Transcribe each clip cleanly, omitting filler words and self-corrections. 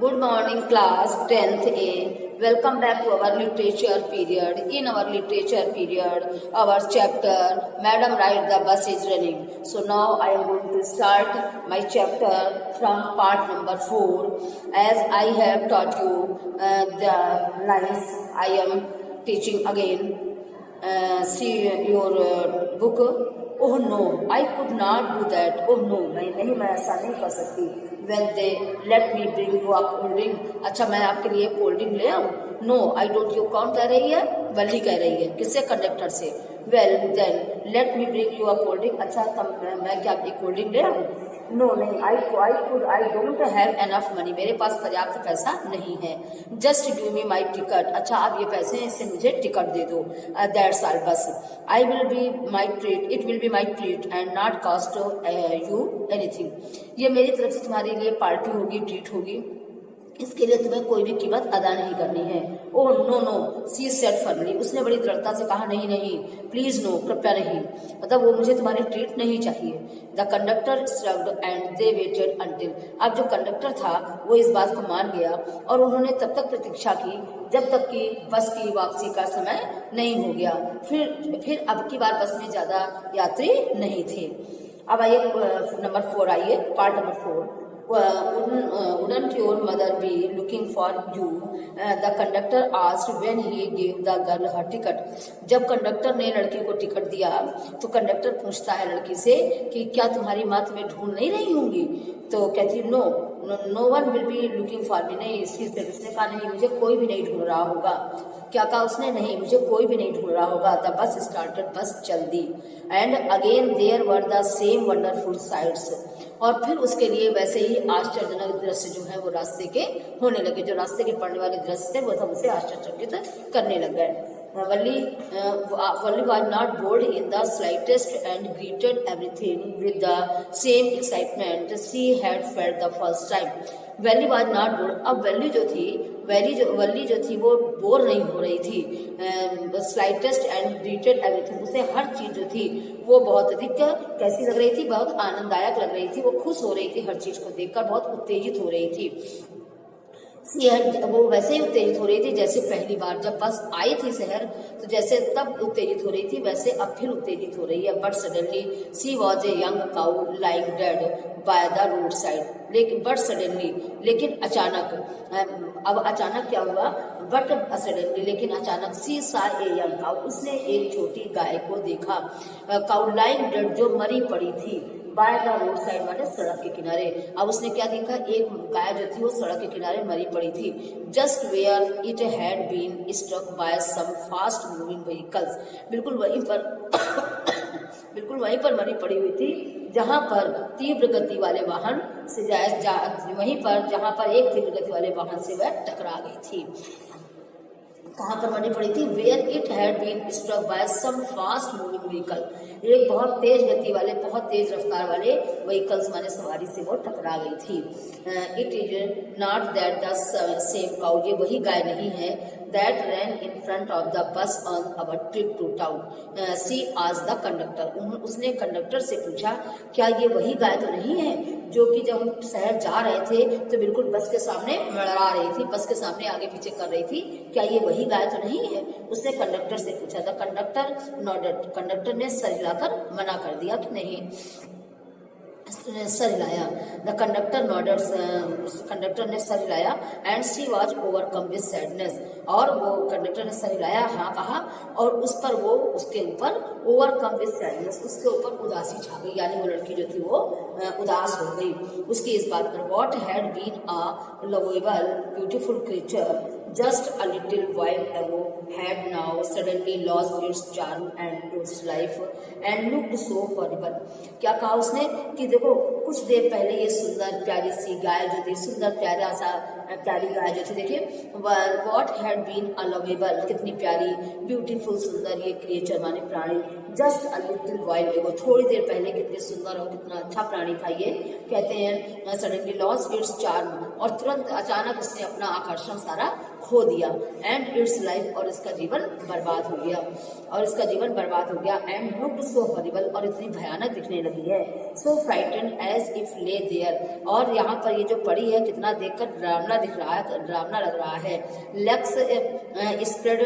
Good morning class 10th A. Welcome back to our literature period. In our literature period, our chapter Madam Right the Bus is Running. So now I am going to start my chapter from part number 4. As I have taught you the lines, I am teaching again. See your book. Oh no, I could not do that. Oh no, मैं ऐसा नहीं कर सकती. When they let me bring you a cold drink. अच्छा मैं आपके लिए cold drink ले आऊँ? No, I don't. You कौन कह रही है? वल्ली कह रही है. किससे? कंडक्टर से. Well then, let me bring you a cold drink. अच्छा तब मैं क्या आपकी कोल्ड ड्रिंक ले आऊँ? No नहीं, I don't have enough money. मेरे पास पर्याप्त पैसा नहीं है. Just give me my ticket. अच्छा आप ये पैसे हैं, इससे मुझे टिकट दे दो. That's all बस. I will be my treat. It will be my treat and not cost you anything. ये मेरी तरफ से तुम्हारे लिए पार्टी होगी, ट्रीट होगी. इसके लिए तुम्हें कोई भी कीमत अदा नहीं करनी है. Oh no no, she said firmly. उसने बड़ी दृढ़ता से कहा नहीं नहीं, प्लीज नो, कृपया नहीं. मतलब वो मुझे तुम्हारी ट्रीट नहीं चाहिए. The conductor shrugged and they waited until. अब जो कंडक्टर था वो इस बात को मान गया और उन्होंने तब तक प्रतीक्षा की जब तक कि बस की वापसी का समय नहीं हो गया. फिर अब की बार बस में ज्यादा यात्री नहीं थे. अब आइए नंबर 4 आइए, part number 4. Wouldn't your mother be looking for you? The conductor asked when he gave the girl her ticket. जब कंडक्टर ने लड़की को टिकट दिया तो कंडक्टर पूछता है लड़की से कि क्या तुम्हारी माँ तुम्हें ढूंढ नहीं रही होंगी? तो कहती no one will be looking for me. नहीं, इसने कहा नहीं, मुझे कोई भी नहीं ढूंढ रहा होगा. क्या कहा उसने? नहीं, मुझे कोई भी नहीं ढूंढ रहा होगा. The bus started. बस चल दी. And again there were the same wonderful sights. और फिर उसके लिए वैसे ही आश्चर्यजनक दृश्य जो है वो रास्ते के होने लगे. जो रास्ते के पड़ने वाले दृश्य थे वो सब उसे आश्चर्यचकित करने लग गए. Wally was not bored in the slightest and greeted everything with the same excitement she had felt the first time. Valley was not board. अब वैली जो थी वो बोर नहीं हो रही थी. Slightest and greeted everything. उसे हर चीज जो थी वो बहुत अधिक कैसी लग रही थी? बहुत आनंददायक लग रही थी. वो खुश हो रही थी, हर चीज को देखकर बहुत उत्तेजित हो रही थी. वो वैसे ही उत्तेजित हो रही थी जैसे पहली बार जब बस आई थी शहर, तो जैसे तब उत्तेजित हो रही थी वैसे अब फिर उत्तेजित हो रही है. But suddenly she was a young cow like dead by the road side. लेकिन अचानक, अब अचानक क्या हुआ? बट सडनली, लेकिन अचानक सी सा ए यंग काउ. उसने एक छोटी गाय को देखा. काउ लाइक डेड, जो मरी पड़ी थी. बाय द रोड साइड माने सड़क के किनारे. अब उसने क्या देखा? एक गाय जो थी वो सड़क के किनारे मरी पड़ी थी. Just where it had been struck by some fast moving vehicles. बिल्कुल वहीं पर मरी पड़ी हुई थी जहां पर तीव्र गति वाले वाहन से जहां पर एक तीव्र गति वाले वाहन से वह टकरा गई थी. कहाँ पर मरी पड़ी थी? Where it had been struck by some fast moving vehicle. एक बहुत तेज गति वाले, बहुत तेज रफ्तार वाले व्हीकल्स माने सवारी से वो टकरा गई थी. It is not that the same cow. ये वही गाय नहीं है. That ran in front of the bus on our trip to town. She आज द कंडक्टर. उसने कंडक्टर से पूछा क्या ये वही गाय तो नहीं है जो कि जब हम शहर जा रहे थे तो बिल्कुल बस के सामने मड़रा रही थी, बस के सामने आगे पीछे कर रही थी? क्या ये वही गाय तो नहीं है? उसने कंडक्टर से पूछा. The conductor nodded. कंडक्टर ने सर हिलाकर मना कर दिया कि नहीं, सर हिलाया. The conductor nodded. कंडक्टर ने सर हिलाया. And she was overcome with sadness. और वो कंडक्टर ने सर हिलाया, हाँ कहा, और उस पर वो उसके ऊपर ओवरकम विद सैडनेस, उसके ऊपर उदासी छा गई. यानी वो लड़की जो थी वो उदास हो गई उसकी इस बात पर. What had been a lovable beautiful creature just a little while ago had now suddenly lost its charm and its life and looked so horrible. क्या कहा उसने कि देखो कुछ देर पहले ये सुंदर प्यारी सी गाय जो थी, सुंदर प्यारी गाय जो थी, देखिए what had been a lovable, कितनी प्यारी, ब्यूटीफुल सुंदर ये क्रिएचर माने प्राणी. जस्ट अ लिटिल वाइल एगो, थोड़ी देर पहले कितने सुंदर और कितना अच्छा प्राणी था ये. कहते हैं सडनली लॉस्ट इट्स चार्म. और तुरंत अचानक उसने अपना आकर्षण सारा खो दिया. And its life. और इसका जीवन बर्बाद हो गया. And looked so horrible. और इतनी भयानक दिखने लगी है. So frightened as as if lay there, और यहाँ पर ये जो पड़ी है कितना देखकर डरावना दिख रहा है, डरावना लग रहा है। लेग्स स्प्रेड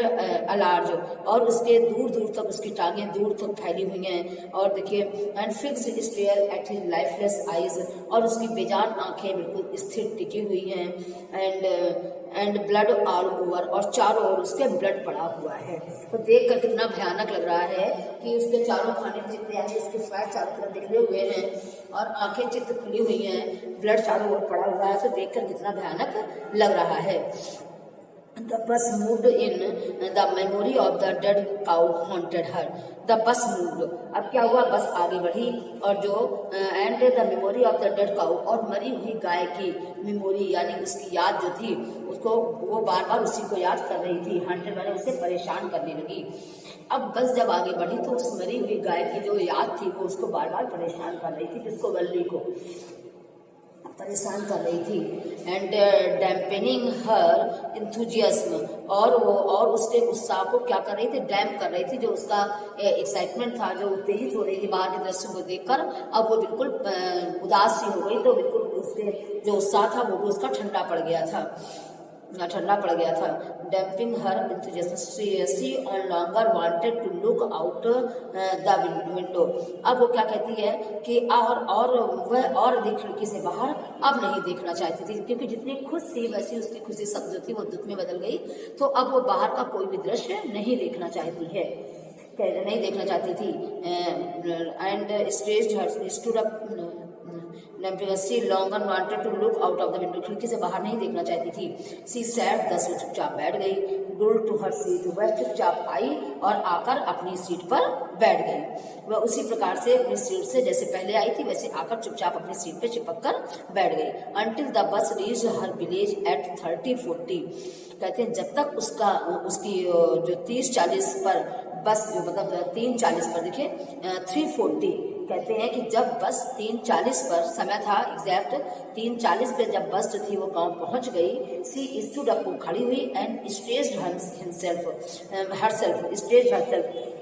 अलार्ज, और उसके दूर दूर तक उसकी टांगें दूर तक फैली हुई हैं, और देखिए and fixed stare at his lifeless eyes, और उसकी बेजान आंखें बिल्कुल स्थिर टिकी हुई हैं। एंड ब्लड ऑल ओवर, और चारों ओर उसके ब्लड पड़ा हुआ है। तो देख कर कितना भयानक लग रहा है कि उसके चारों खाने जितने यानी उसके फैट चारों तरफ निकले हुए हैं और आंखें चित्त खुली हुई हैं, ब्लड चारों ओर पड़ा हुआ है। तो देखकर कितना भयानक लग रहा है। The bus moved in, the memory of the dead cow haunted her. The bus moved, अब क्या हुआ, बस आगे बढ़ी, और जो and the memory of the dead cow, और मरी हुई गाय की मेमोरी यानी उसकी याद जो थी उसको वो बार बार उसी को याद कर रही थी। haunted मैंने उसे परेशान करने लगी। अब बस जब आगे बढ़ी तो उस मरी हुई गाय की जो याद थी वो उसको बार बार परेशान कर रही थी, जिसको वल्ली को परेशान कर रही थी। एंड डैम्पेनिंग हर इंथुजियाज्म, और वो और उसके उत्साह को क्या कर रही थी, डैम्प कर रही थी। जो उसका एक्साइटमेंट था, जो उत्तेजित हो रही थी बाहर के दृश्य को देखकर, अब वो बिल्कुल उदास सी हो गई। तो बिल्कुल उसके जो उत्साह था वो भी उसका ठंडा पड़ गया था। Damping her enthusiasm, she no longer wanted to look out the window. अब वो क्या कहती है कि वह और अधिक खिड़की से बाहर अब नहीं देखना चाहती थी, क्योंकि जितनी खुश थी वैसी उसकी खुशी सब जो थी वो दुख में बदल गई। तो अब वो बाहर का कोई भी दृश्य नहीं देखना चाहती थी। And stressed her stood up, she longer wanted to look out of the window, खिड़की से बाहर नहीं देखना चाहती थी। सी सैड, दस वो चुपचाप बैठ गई। गुल टू हर सीट, वह चुपचाप आई और आकर अपनी सीट पर बैठ गई। वह उसी प्रकार से अपनी सीट से जैसे पहले आई थी वैसे आकर चुपचाप अपनी सीट पे चिपक कर बैठ गई। Until the bus reach her village at 30-40, कहते हैं जब तक उसकी जो 30-40 पर बस, जो मतलब 3:40 पर, देखिए 3:40 कहते हैं कि जब बस 3:40 पर समय था, एग्जैक्ट 3:40 पे जब बस जो थी वो गांव पहुंच गई। सी स्टूड अप, खड़ी हुई, एंड स्ट्रेच्ड हरसेल्फ,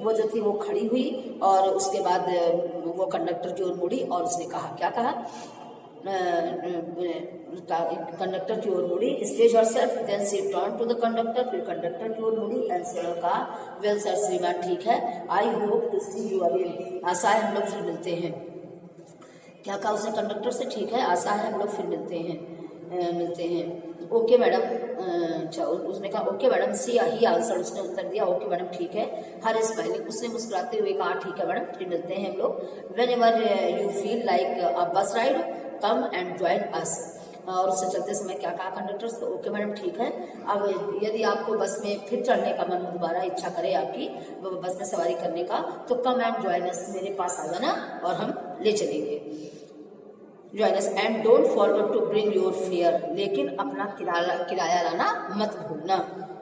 वो जो थी वो खड़ी हुई, और उसके बाद वो कंडक्टर की ओर मुड़ी और उसने कहा, क्या कहा, कंडक्टर की ओर मुड़ी, stage herself, then she turn to the conductor, फिर कंडक्टर की ओर मुड़ी एंड सेड, कहा, वेल सर श्रीमान, ठीक है, I hope to see you again, आशा है हम लोग फिर मिलते हैं। क्या कहा उसने कंडक्टर से, ठीक है, आशा है हम लोग फिर मिलते हैं। ओके मैडम, अच्छा उसने कहा ओके मैडम। सी ही आंसर, उसने उत्तर दिया, ओके मैडम ठीक है। हर स्माइलिंग, उसने मुस्कुराते हुए कहा, ठीक है मैडम फिर मिलते हैं हम लोग। Whenever you feel like a bus ride come and join us, और उससे चलते समय क्या कहा कंडक्टर से, ओके मैडम ठीक है। अब यदि आपको बस में फिर चढ़ने का मन हो, दोबारा इच्छा करे आपकी बस में सवारी करने का, तो कम एंड ज्वाइन अस, मेरे पास आ जाना और हम ले चलेंगे। Join us and don't forget to bring your fare, लेकिन अपना किराया लाना मत भूलना।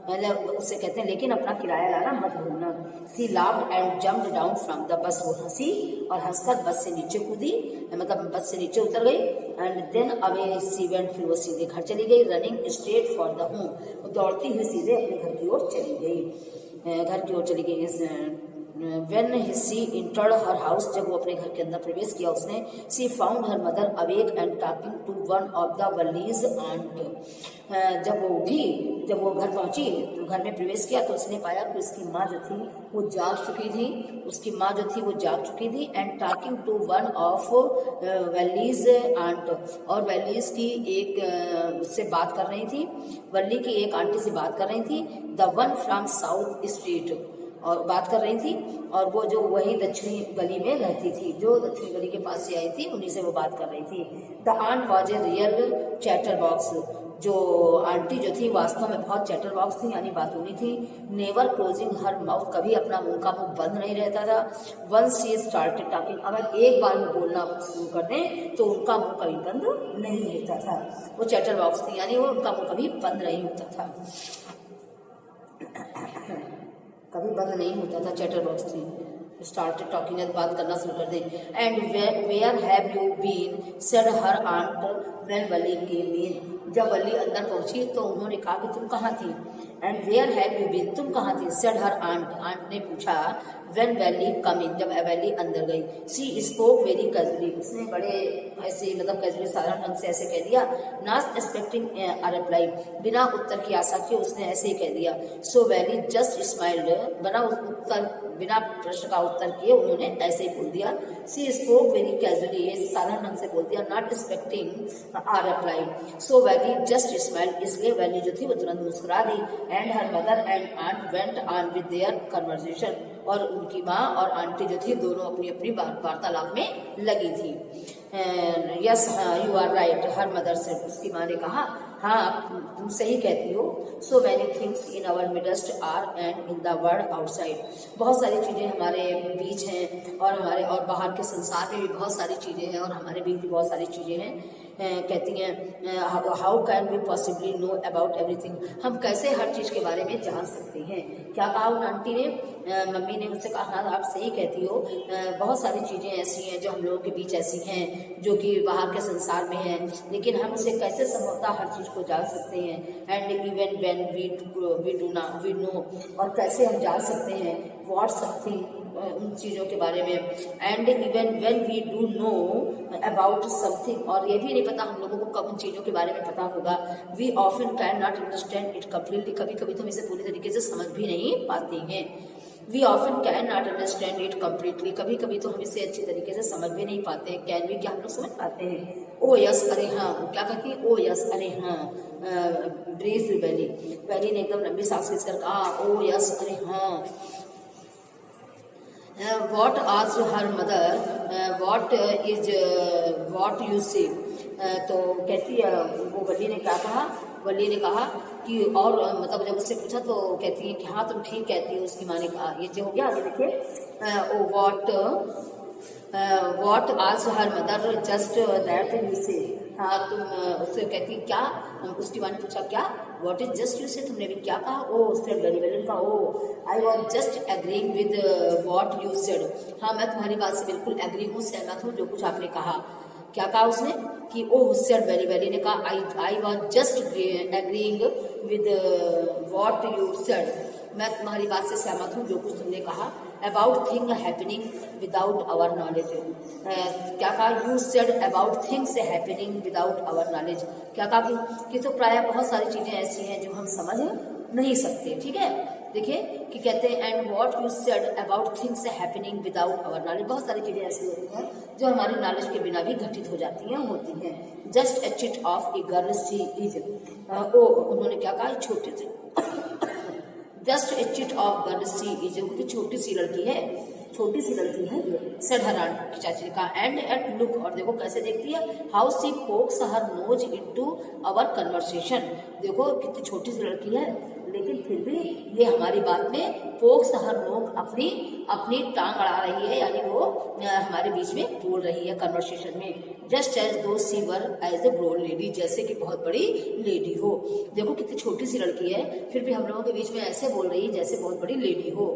मतलब उससे कहते हैं लेकिन अपना किराया लाना मत भूलना। She laughed and jumped down from the bus, वो हंसी और हंसकर बस से नीचे कूदी, मतलब बस से नीचे उतर गई। And then away she went, फिर वो सीधे घर चली गई। Running straight for the home, वो दौड़ती हुई सीधे अपने घर की ओर चली गई। When she entered her house, जब वो अपने घर के अंदर प्रवेश किया उसने, she found her mother awake and talking to one of the Wally's aunt. जब वो उठी, जब वो घर पहुंची तो घर में प्रवेश किया तो उसने पाया कि उसकी माँ जो थी वो जाग चुकी थी। And talking to one of Valley's aunt, और वैलीज की एक उससे बात कर रही थी, वल्ली की एक आंटी से बात कर रही थी। The one from south street, और बात कर रही थी, और वो जो वही दक्षिणी गली में रहती थी, जो दक्षिणी गली के पास से आई थी, उन्हीं से वो बात कर रही थी। The aunt was a real chatterbox, जो आंटी जो थी वास्तव में बहुत चैटर बॉक्स थी, यानी बातूनी थी। नेवर क्लोजिंग हर माउथ, कभी अपना मुंह का मुंह बंद नहीं रहता था। वंस शी स्टार्टेड टॉकिंग, अगर एक बार वो बोलना शुरू कर दें तो उनका मुंह कभी बंद नहीं होता था। वो चैटर बॉक्स थी, यानी वो उनका मुंह कभी बंद नहीं होता था, चैटर बॉक्स थी। स्टार्ट टॉकिंग, बात करना शुरू कर दें। And where have you been said her aunt when Valli came in. जब वली अंदर पहुंची तो उन्होंने कहा कि तुम कहाँ थी। And where have you been, तुम कहाँ थी। सेड हर आंट, आंट ने पूछा व्हेन वैली कम इन, जब वैली अंदर गई। सी स्पोक वेरी कैजुअली, उसने बड़े ऐसे मतलब कैजुअली साधारण ढंग से ऐसे कह दिया। नॉट एक्सपेक्टिंग अ रिप्लाई, बिना उत्तर की आशा के उसने ऐसे ही कह दिया। सो वैली जस्ट स्माइल्ड, बिना प्रश्न का उत्तर किए उन्होंने ऐसे ही बोल दिया। सी स्पोक वेरी कैजुअली, ये साधारण ढंग से बोल दिया, not expecting a reply. So Valli just smiled, इसलिए वैली जो थी वो तुरंत मुस्कुरा दी। And her mother and aunt went on with their conversation, और उनकी माँ और आंटी जो थी दोनों अपनी अपनी वार्तालाप में लगी थी। Yes you are right, her mother से, उसकी माँ ने कहा हाँ तुम सही कहती हो। So many things in our midst are and in the world outside, बहुत सारी चीज़ें हमारे बीच हैं और हमारे और बाहर के संसार में भी बहुत सारी चीज़ें हैं और हमारे बीच भी बहुत सारी चीज़ें हैं। कहती हैं how can we possibly know about everything, हम कैसे हर चीज़ के बारे में जान सकते हैं। क्या कहा उन आंटी ने, मम्मी ने उनसे कहा हाँ आप सही कहती हो, बहुत सारी चीज़ें ऐसी हैं जो हम लोगों के बीच ऐसी हैं जो कि बाहर के संसार में हैं, लेकिन हम उसे कैसे संभवतः हर चीज़ को जान सकते हैं। And even when we know, और कैसे हम जान सकते हैं व्हाट समथिंग, उन चीज़ों के बारे में। And even when we do know about something, और ये भी नहीं पता हम लोगों को कब उन चीज़ों के बारे में पता होगा। We often can not understand it completely, कभी कभी तो हम इसे पूरी तरीके से समझ भी नहीं पाते हैं। We often can not understand it completely, कभी कभी तो हम इसे अच्छी तरीके से समझ भी नहीं पाते हैं। कैन भी क्या हम लोग समझ पाते हैं। ओ यस अरे हाँ, क्या कहती है, ओ यस अरे हाँ। ब्रीज वैली, वैली ने एकदम लंबी सांस खींचकर कहा ओ यस अरे हाँ। What asked her mother, what is what you say, तो कहती है वो वली ने क्या कहा, वली ने कहा कि और मतलब जब उससे पूछा तो कहती है कि हाँ तुम ठीक कहती हो। उसकी माँ ने कहा, ये जो हो गया आगे देखिए, वॉट आज her mother just that you से, हाँ तुम उससे कहती क्या, उसकी माँ ने पूछा क्या, व्हाट इज जस्ट यू से, तुमने भी क्या कहा। ओ उसने वेरी वेल कहा, oh I was just agreeing with what you said, हाँ मैं तुम्हारी बात से बिल्कुल एग्री हूँ, सहमत हूँ जो कुछ आपने कहा। क्या कहा उसने कि ओ सेड वेरी वेली ने कहा आई was just agreeing with what you said, मैं तुम्हारी बात से सहमत हूँ जो कुछ तुमने कहा। About thing happening without our knowledge, क्या कहा, you said about things happening without our knowledge, क्या कहा कि तो प्राय बहुत सारी चीज़ें ऐसी हैं जो हम समझ नहीं सकते। ठीक है, देखिए कि कहते हैं and what you said about things happening without our knowledge, बहुत सारी चीज़ें ऐसी होती हैं जो हमारे नॉलेज के बिना भी घटित हो जाती हैं, होती हैं। Just a chit of a girl she is, ओ उन्होंने क्या कहा, छोटे से just a chit of girl she is, उनकी छोटी सी लड़की है, छोटी सी लड़की है ये, सेड हर आंट, चाची ने कहा। एंड एट लुक, और देखो कैसे देखती है, how she pokes her nose into our conversation, देखो कितनी छोटी सी लड़की है लेकिन फिर भी ये हमारी बात में पोक्स हर नोक, अपनी अपनी टांग अड़ा रही है, यानी वो हमारे बीच में बोल रही है कन्वर्सेशन में। Just as though she were as a broad lady, जैसे कि बहुत बड़ी लेडी हो। देखो कितनी छोटी सी लड़की है फिर भी हम लोगों के बीच में ऐसे बोल रही है जैसे बहुत बड़ी लेडी हो।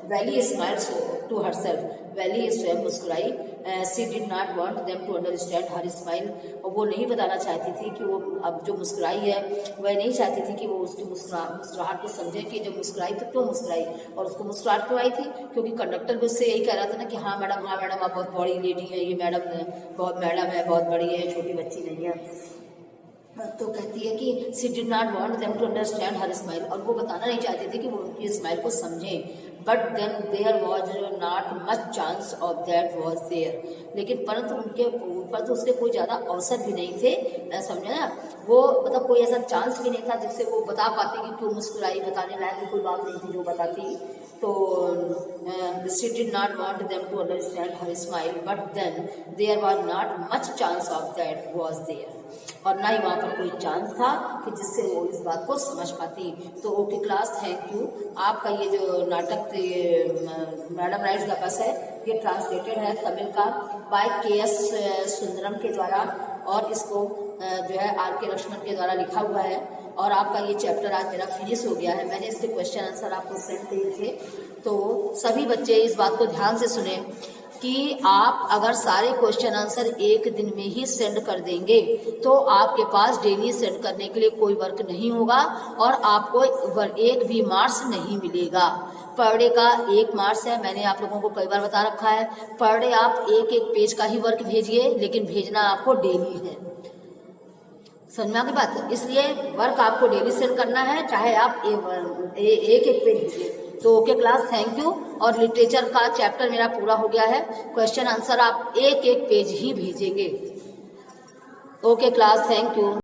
Valli smiles to herself, Valli स्वयं मुस्कुराई। She did not want them to understand her smile, और वो नहीं बताना चाहती थी कि वो अब जो मुस्कुराई है वह नहीं चाहती थी कि वो उसकी मुस्कुराहट को समझे कि जब मुस्कुराई तो क्यों मुस्कुराई, और उसको मुस्कुराहट क्यों आई थी, क्योंकि कंडक्टर भी उससे यही कह रहा था ना कि हाँ मैडम आप बहुत बड़ी लेडी है, ये मैडम है, बहुत बड़ी है, छोटी बच्ची नहीं है। तो कहती है कि she did not want them to understand her smile, और वो बताना नहीं चाहती थी कि वो उनकी स्माइल को समझें। But then there was not much chance of that was there, लेकिन परंतु उनके ऊपर तो उसके कोई ज़्यादा अवसर भी नहीं थे, समझे ना, वो मतलब कोई ऐसा चांस भी नहीं था जिससे वो बता पाते कि क्यों मुस्कुराई, बताने लायक कोई बात नहीं थी जो बताती। तो she did not want them to understand her smile, but then there was not much chance of that was there, और ना ही वहाँ पर कोई चांस था कि जिससे वो इस बात को समझ पाती। तो ओके क्लास, थैंक यू। आपका ये जो नाटक मैडम राइट्स द बस है, ये ट्रांसलेटेड है तमिल का बाय के एस सुंदरम के द्वारा, और इसको जो है आर के लक्ष्मण के द्वारा लिखा हुआ है। और आपका ये चैप्टर आज मेरा फिनिश हो गया है। मैंने इसके क्वेश्चन आंसर आपको सेंड किए थे। तो सभी बच्चे इस बात को ध्यान से सुने कि आप अगर सारे क्वेश्चन आंसर एक दिन में ही सेंड कर देंगे तो आपके पास डेली सेंड करने के लिए कोई वर्क नहीं होगा और आपको एक भी मार्क्स नहीं मिलेगा। पर डे का 1 मार्क्स है, मैंने आप लोगों को कई बार बता रखा है। पर डे आप एक पेज का ही वर्क भेजिए, लेकिन भेजना आपको डेली है। समझ में आ गई बात? इसलिए वर्क आपको डेली सेंड करना है, चाहे आप एक पेज भेजिए। तो ओके क्लास, थैंक यू। और लिटरेचर का चैप्टर मेरा पूरा हो गया है। क्वेश्चन आंसर आप एक पेज ही भेजेंगे। Okay class, thank you.